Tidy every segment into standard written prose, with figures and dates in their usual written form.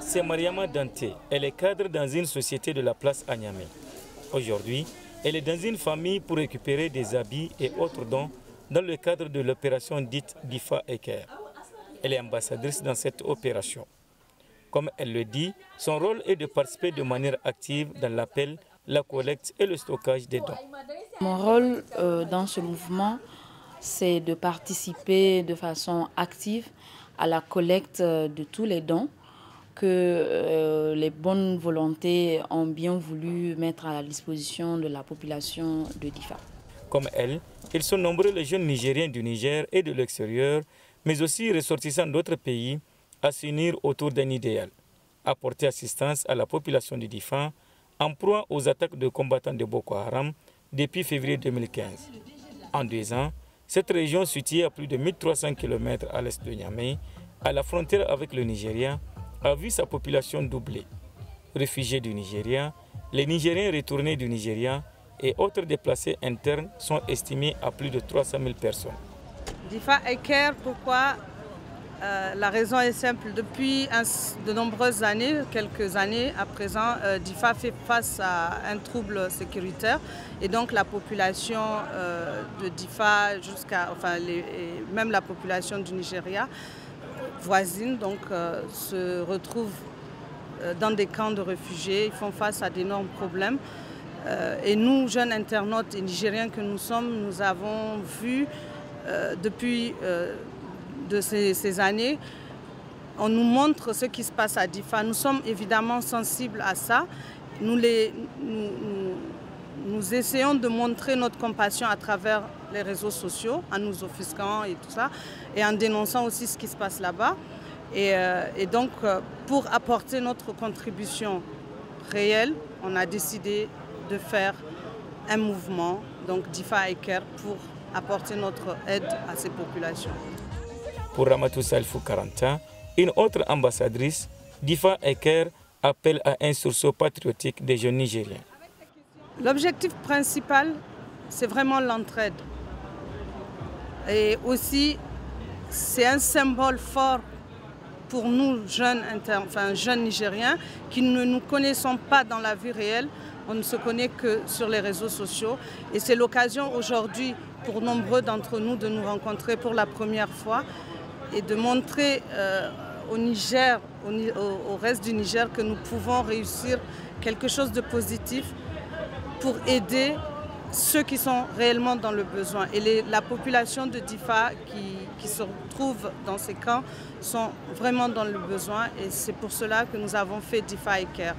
C'est Mariama Dante. Elle est cadre dans une société de la place à Niamey. Aujourd'hui, elle est dans une famille pour récupérer des habits et autres dons dans le cadre de l'opération dite Difa Eker. Elle est ambassadrice dans cette opération. Comme elle le dit, son rôle est de participer de manière active dans l'appel, la collecte et le stockage des dons. Mon rôle dans ce mouvement, c'est de participer de façon active à la collecte de tous les dons que les bonnes volontés ont bien voulu mettre à la disposition de la population de Difa. Comme elle, ils sont nombreux les jeunes Nigériens du Niger et de l'extérieur, mais aussi ressortissants d'autres pays, à s'unir autour d'un idéal, apporter assistance à la population de Difa en proie aux attaques de combattants de Boko Haram depuis février 2015. En 2 ans, cette région située à plus de 1300 km à l'est de Niamey, à la frontière avec le Nigeria, a vu sa population doubler. Réfugiés du Nigeria, les Nigériens retournés du Nigeria et autres déplacés internes sont estimés à plus de 300 000 personnes. Difa Eker, pourquoi? La raison est simple. Depuis de nombreuses années, quelques années à présent, Difa fait face à un trouble sécuritaire et donc la population de Difa, même la population du Nigeria voisine, donc, se retrouve dans des camps de réfugiés. Ils font face à d'énormes problèmes. Et nous, jeunes internautes et Nigériens que nous sommes, nous avons vu depuis de ces années, on nous montre ce qui se passe à Difa. Nous sommes évidemment sensibles à ça. Nous essayons de montrer notre compassion à travers les réseaux sociaux, en nous offusquant et tout ça, et en dénonçant aussi ce qui se passe là-bas. Et donc, pour apporter notre contribution réelle, on a décidé de faire un mouvement, donc Difa Eker, pour apporter notre aide à ces populations. Pour Ramatou Salfou Karanta, une autre ambassadrice, Difa Eker appelle à un sursaut patriotique des jeunes Nigériens. L'objectif principal, c'est vraiment l'entraide. Et aussi, c'est un symbole fort pour nous, jeunes Nigériens, qui ne nous connaissons pas dans la vie réelle. On ne se connaît que sur les réseaux sociaux. Et c'est l'occasion aujourd'hui pour nombreux d'entre nous de nous rencontrer pour la première fois et de montrer au Niger, au reste du Niger, que nous pouvons réussir quelque chose de positif pour aider ceux qui sont réellement dans le besoin. Et la population de Difa qui se retrouve dans ces camps sont vraiment dans le besoin et c'est pour cela que nous avons fait Difa Eker.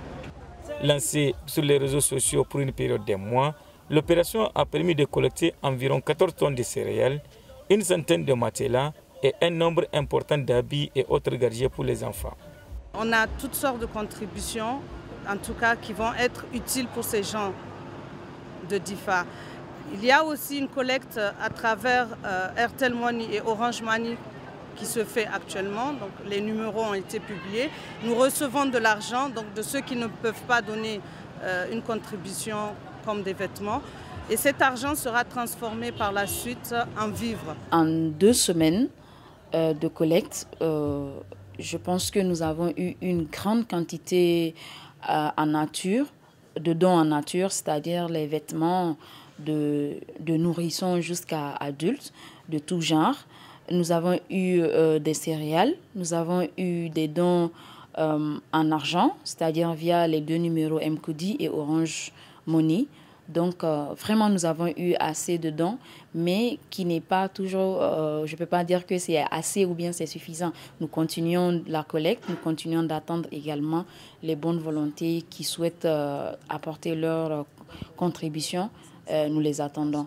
Lancée sur les réseaux sociaux pour une période de mois, l'opération a permis de collecter environ 14 tonnes de céréales, une centaine de matelas et un nombre important d'habits et autres gadgets pour les enfants. On a toutes sortes de contributions, en tout cas, qui vont être utiles pour ces gens de Difa. Il y a aussi une collecte à travers Airtel Money et Orange Money qui se fait actuellement. Donc, les numéros ont été publiés. Nous recevons de l'argent de ceux qui ne peuvent pas donner une contribution comme des vêtements. Et cet argent sera transformé par la suite en vivres. En 2 semaines de collecte, je pense que nous avons eu une grande quantité en nature, de dons en nature, c'est-à-dire les vêtements de nourrissons jusqu'à adultes, de tout genre. Nous avons eu des céréales, nous avons eu des dons en argent, c'est-à-dire via les 2 numéros Mkoudi et Orange Money. Donc, vraiment, nous avons eu assez de dons, mais qui n'est pas toujours, je ne peux pas dire que c'est assez ou bien c'est suffisant. Nous continuons la collecte, nous continuons d'attendre également les bonnes volontés qui souhaitent apporter leur contribution. Nous les attendons.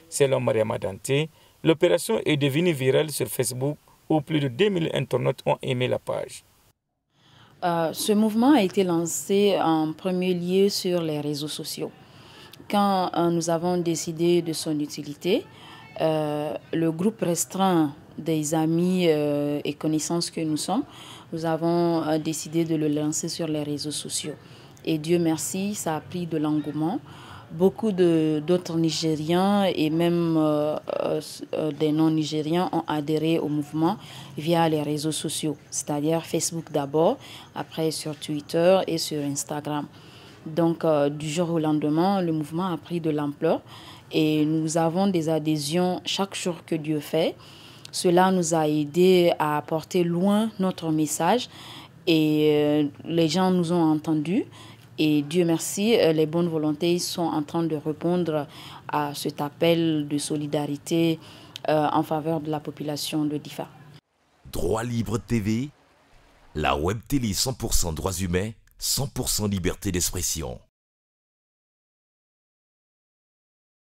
Selon Mariama Dante, l'opération est devenue virale sur Facebook où plus de 2000 internautes ont aimé la page. Ce mouvement a été lancé en premier lieu sur les réseaux sociaux. Quand nous avons décidé de son utilité, le groupe restreint des amis et connaissances que nous sommes, nous avons décidé de le lancer sur les réseaux sociaux. Et Dieu merci, ça a pris de l'engouement. beaucoup d'autres Nigériens et même des non-Nigériens ont adhéré au mouvement via les réseaux sociaux, c'est-à-dire Facebook d'abord, après sur Twitter et sur Instagram. Donc, du jour au lendemain, le mouvement a pris de l'ampleur et nous avons des adhésions chaque jour que Dieu fait. Cela nous a aidés à porter loin notre message et les gens nous ont entendus. Et Dieu merci, les bonnes volontés sont en train de répondre à cet appel de solidarité en faveur de la population de Difa. Droit Libre TV, la web télé 100% droits humains, 100% liberté d'expression.